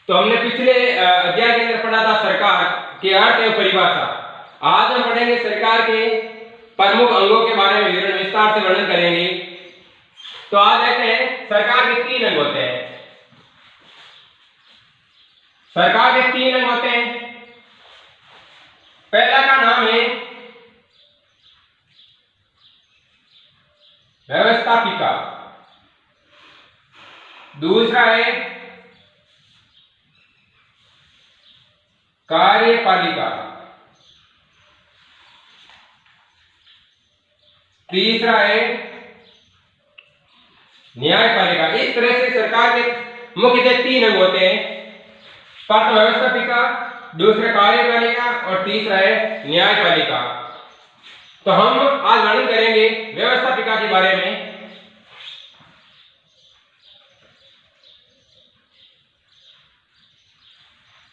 तो हमने पिछले अध्याय के अंदर पढ़ा था सरकार के अर्थ एवं परिभाषा। आज हम पढ़ेंगे सरकार के प्रमुख अंगों के बारे में विवरण विस्तार से वर्णन करेंगे। तो आज देखते हैं सरकार के 3 अंग होते हैं। सरकार के 3 अंग होते हैं। पहला का नाम है व्यवस्थापिका, दूसरा है कार्यपालिका, तीसरा है न्यायपालिका। इस तरह से सरकार के मुख्य 3 अंग होते हैं। प्रथम व्यवस्थापिका, दूसरा कार्यपालिका और तीसरा है न्यायपालिका। तो हम आज वर्णन करेंगे व्यवस्थापिका के बारे में।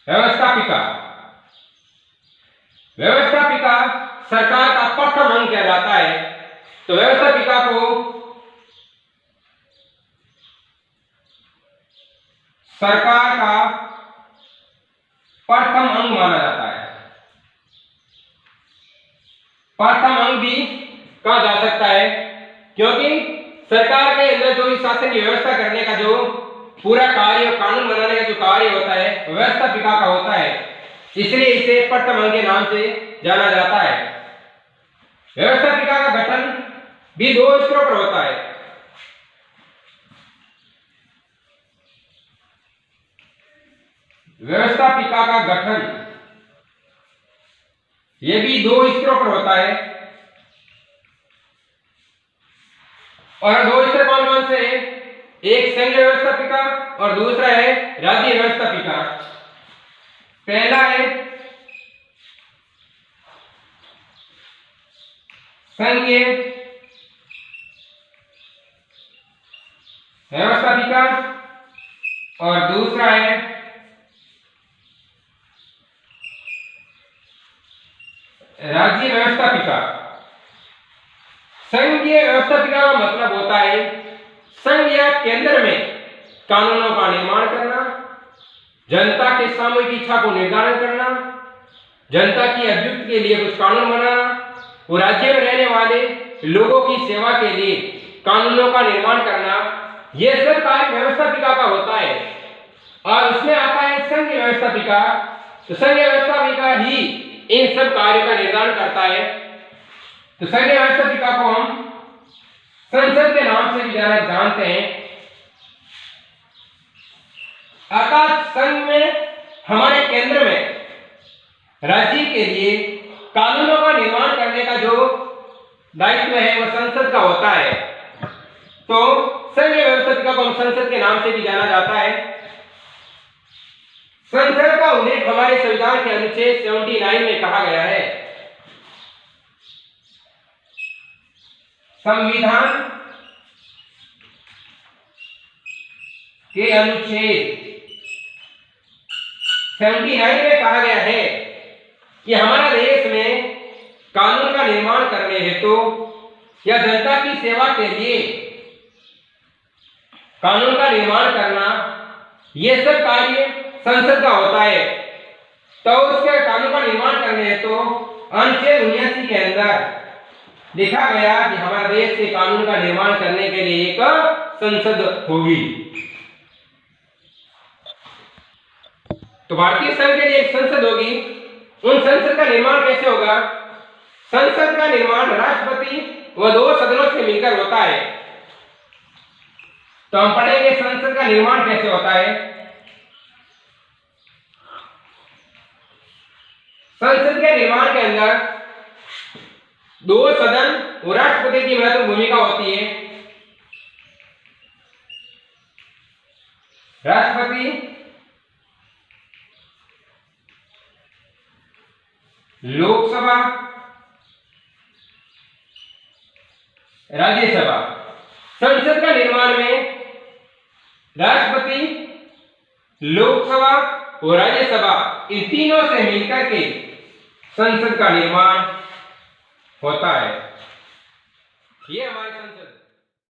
व्यवस्थापिका सरकार का प्रथम अंग कहलाता है। तो व्यवस्थापिका को सरकार का प्रथम अंग माना जाता है। प्रथम अंग भी कहा जा सकता है क्योंकि सरकार के अंदर जो शासन की व्यवस्था करने का जो पूरा कार्य और कानून बनाने का जो कार्य होता है व्यवस्थापिका का होता है, इसलिए इसे प्रथम अंग के नाम से जाना जाता है। व्यवस्थापिका का गठन भी 2 स्तरों पर होता है। व्यवस्थापिका का गठन यह भी 2 स्तरों पर होता है। और 2 स्तर कौन कौन से हैं? एक संघीय व्यवस्थापिका और दूसरा है राज्य व्यवस्थापिका। पहला है संघीय व्यवस्थापिका और दूसरा है राज्य व्यवस्थापिका। संघीय व्यवस्थापिका का मतलब होता है संघ या केंद्र में कानूनों का निर्माण करना, जनता के सामूहिक इच्छा को निर्धारण करना, जनता की अभ्युदय के लिए कुछ कानून बनाना और राज्य में रहने वाले लोगों की सेवा के लिए कानूनों का निर्माण करना, यह सब कार्य व्यवस्थापिका का होता है। और उसमें आता है संघीय व्यवस्थापिका। तो संघीय व्यवस्थापिका ही इन सब कार्यों का निर्धारण करता है। तो संघीय व्यवस्थापिका को हम संसद के नाम से भी जानते हैं। अर्थात संघ में हमारे केंद्र में राज्य के लिए कानूनों का निर्माण करने का जो दायित्व है वह संसद का होता है। तो संघीय व्यवस्थापिका को हम संसद के नाम से भी जाना जाता है। संसद का उल्लेख हमारे संविधान के अनुच्छेद 79 में कहा गया है। संविधान के अनुच्छेद 79 में कहा गया है कि हमारा देश में कानून का निर्माण करने हेतु या जनता की सेवा के लिए कानून का निर्माण करना, यह सब कार्य संसद का होता है। तो उसके कानून का निर्माण करने हेतु अनुच्छेद 79 के अंदर लिखा गया कि हमारे देश के कानून का निर्माण करने के लिए एक संसद होगी। तो भारतीय संघ के लिए एक संसद होगी। उन संसद का निर्माण कैसे होगा? संसद का निर्माण राष्ट्रपति व 2 सदनों से मिलकर होता है। तो हम पढ़ेंगे संसद का निर्माण कैसे होता है। संसद के निर्माण के अंदर 2 सदन और राष्ट्रपति की महत्वपूर्ण भूमिका होती है। राष्ट्रपति लोकसभा, राज्यसभा। संसद का निर्माण में राष्ट्रपति, लोकसभा और राज्यसभा इन तीनों से मिलकर के संसद का निर्माण होता है। ये हमारे संसद